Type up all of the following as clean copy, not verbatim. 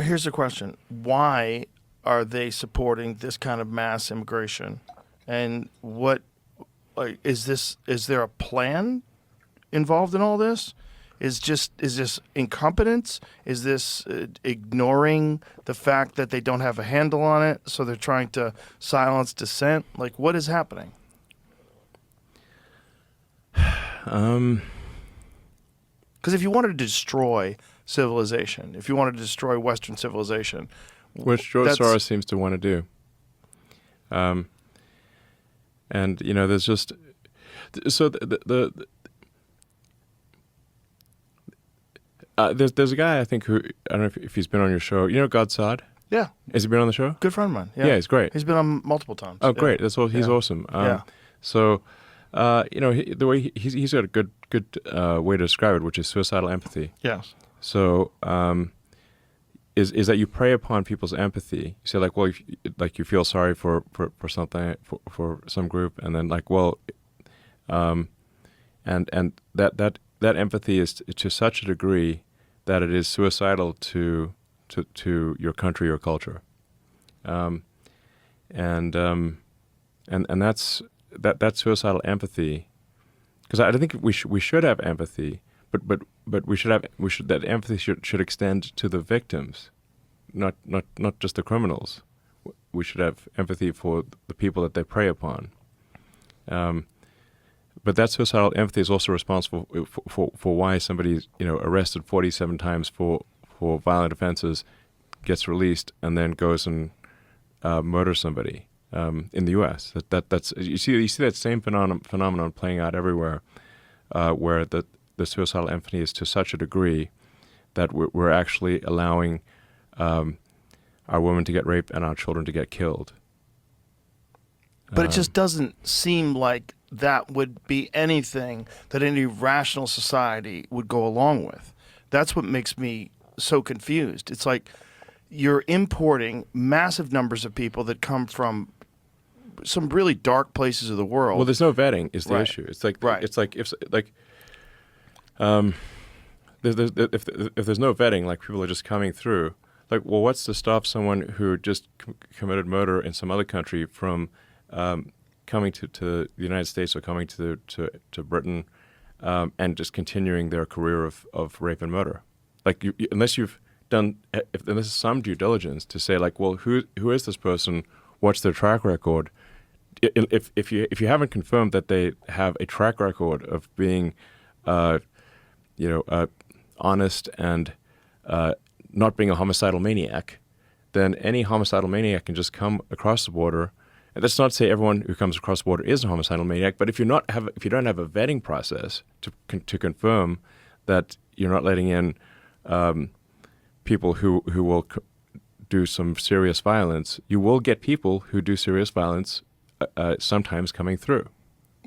Here's the question: why are they supporting this kind of mass immigration? And what is this? Is there a plan involved in all this? Is this incompetence? Is this ignoring the fact that they don't have a handle on it, so they're trying to silence dissent? Like, what is happening? Because if you wanted to destroy civilization, if you wanted to destroy Western civilization, which George Soros seems to want to do, and there's just so there's a guy I think who I don't know if he's been on your show. You know God Saad? Yeah. Has he been on the show? Good friend of mine. Yeah, yeah, he's great. He's been on multiple times. Oh, yeah. Great! That's all. He's awesome. Yeah. So, the way he's got a good way to describe it, which is suicidal empathy. Yes. So, is that you prey upon people's empathy? You say like, well, you feel sorry for something for some group, and then like, well, and that empathy is to such a degree that it is suicidal to your country or culture, and that's suicidal empathy, because I think we should have empathy, but that empathy should extend to the victims, not just the criminals. We should have empathy for the people that they prey upon. But that suicidal empathy is also responsible for why somebody's arrested 47 times for violent offenses, gets released, and then goes and murders somebody in the U.S. That's you see that same phenomenon playing out everywhere, where the suicidal empathy is to such a degree that we're actually allowing our women to get raped and our children to get killed. But it just doesn't seem like that would be anything that any rational society would go along with. That's what makes me so confused. It's like you're importing massive numbers of people that come from some really dark places of the world. Well, there's no vetting is the Right. issue. It's like Right. it's like if there's no vetting, like people are just coming through. Like, well, what's to stop someone who just committed murder in some other country from coming to the United States or coming to Britain and just continuing their career of rape and murder? Like, unless you've done, if this is some due diligence to say, like, well, who is this person? What's their track record? If you haven't confirmed that they have a track record of being, honest and not being a homicidal maniac, then any homicidal maniac can just come across the border. And that's not to say everyone who comes across the border is a homicidal maniac, but if you don't have a vetting process to confirm that you're not letting in people who will do some serious violence, you will get people who do serious violence sometimes coming through.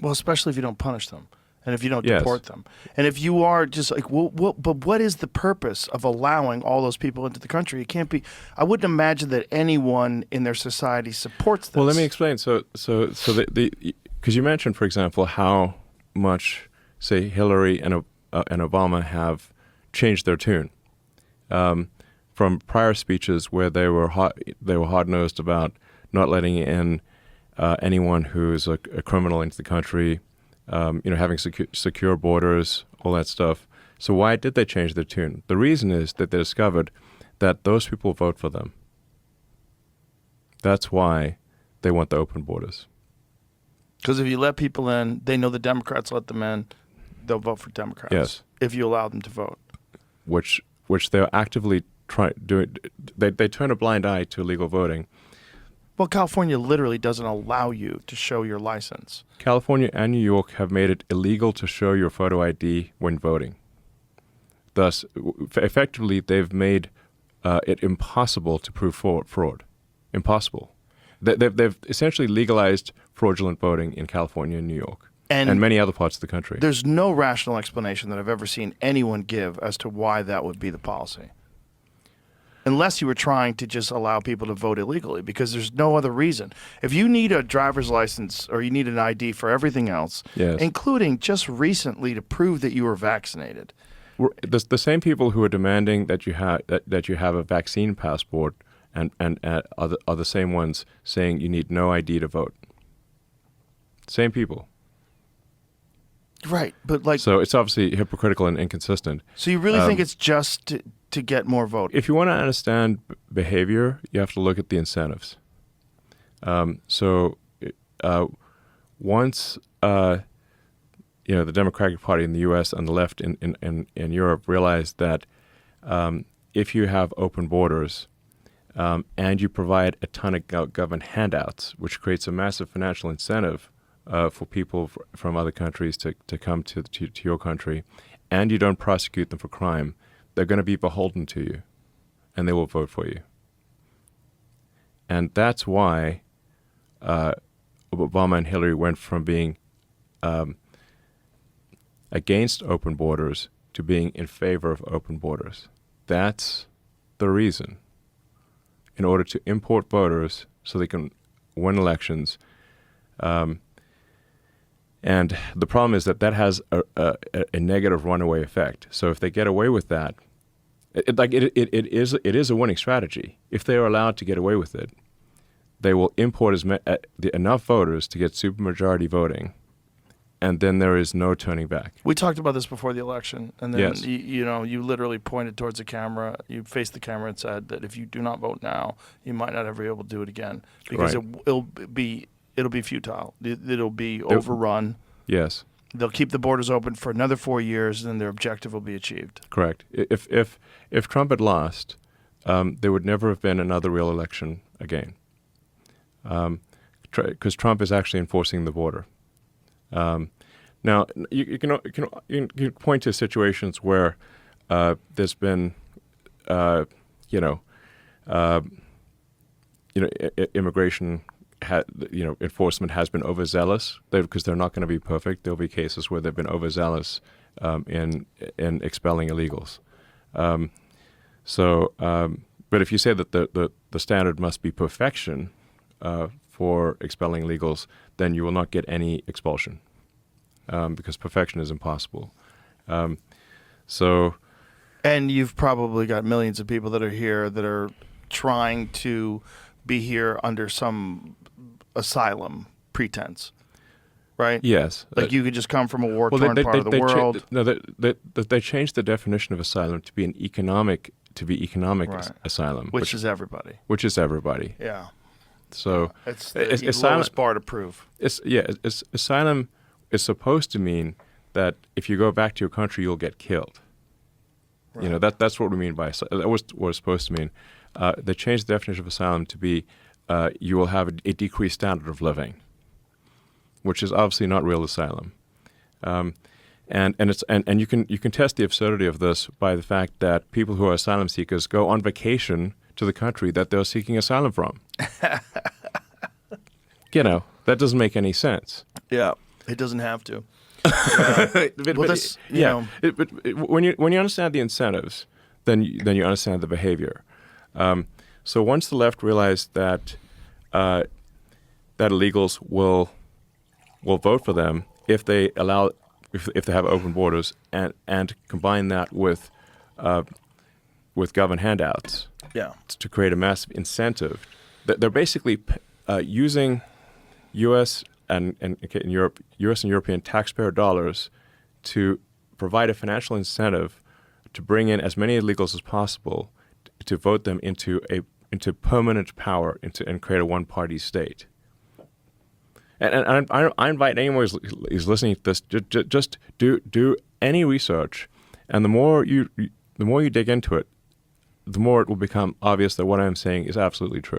Well, especially if you don't punish them and if you don't Yes. deport them. And if you are just like, well, but what is the purpose of allowing all those people into the country? It can't be. I wouldn't imagine that anyone in their society supports this. Well, let me explain. So because you mentioned, for example, how much, say, Hillary and Obama have changed their tune from prior speeches where they were hard-nosed about not letting in anyone who's a criminal into the country, having secure borders, all that stuff. So why did they change their tune? The reason is that they discovered that those people vote for them. That's why they want the open borders. Because if you let people in, they know the Democrats let them in, they'll vote for Democrats. Yes. If you allow them to vote. Which they're actively doing. They turn a blind eye to illegal voting. Well, California literally doesn't allow you to show your license. California and New York have made it illegal to show your photo ID when voting. Thus, effectively, they've made it impossible to prove fraud. Impossible. They've essentially legalized fraudulent voting in California and New York and many other parts of the country. There's no rational explanation that I've ever seen anyone give as to why that would be the policy. Unless you were trying to just allow people to vote illegally, because there's no other reason. If you need a driver's license or you need an ID for everything else, Yes. including just recently to prove that you were vaccinated, the same people who are demanding that you have a vaccine passport and are the same ones saying you need no ID to vote. Same people. Right, but like, So it's obviously hypocritical and inconsistent. so you really think it's just to get more votes? If you want to understand behavior, you have to look at the incentives. Once the Democratic Party in the U.S. and the left in Europe realized that if you have open borders and you provide a ton of government handouts, which creates a massive financial incentive for people from other countries to come to your country, and you don't prosecute them for crime, they're going to be beholden to you, and they will vote for you. And that's why Obama and Hillary went from being against open borders to being in favor of open borders. That's the reason. In order to import voters so they can win elections. And the problem is that has a negative runaway effect. So if they get away with that, it is a winning strategy. If they are allowed to get away with it, they will import enough voters to get supermajority voting, and then there is no turning back. We talked about this before the election, and then Yes. you literally pointed towards the camera. You faced the camera and said that if you do not vote now, you might not ever be able to do it again because Right. it'll be futile. It'll be overrun. Yes, They'll keep the borders open for another 4 years, and then their objective will be achieved. correct. If Trump had lost, there would never have been another real election again, because Trump is actually enforcing the border. Now, you can point to situations where there's been, immigration, enforcement has been overzealous because they're not going to be perfect. There'll be cases where they've been overzealous in expelling illegals. But if you say that the standard must be perfection for expelling illegals, then you will not get any expulsion. Because perfection is impossible. And you've probably got millions of people that are here that are trying to be here under some asylum pretense, right? Yes. Like you could just come from a war-torn part of the world. They changed the definition of asylum to be economic Right. asylum, Which is everybody. which is everybody. Yeah. So It's the asylum, lowest bar to prove. asylum is supposed to mean that if you go back to your country, you'll get killed. Right. That's what we mean by that was what it's supposed to mean. They changed the definition of asylum to be you will have a decreased standard of living, which is obviously not real asylum. And you can test the absurdity of this by the fact that people who are asylum seekers go on vacation to the country that they're seeking asylum from. That doesn't make any sense. Yeah. It doesn't have to. When you understand the incentives, then you understand the behavior. So once the left realized that illegals will vote for them if they have open borders and combine that with government handouts, Yeah. to create a massive incentive, they're basically using U.S. and in Europe, U.S. and European taxpayer dollars to provide a financial incentive to bring in as many illegals as possible to vote them into permanent power and create a one-party state. And I invite anyone who's listening to this just do any research, and the more you dig into it, the more it will become obvious that what I'm saying is absolutely true.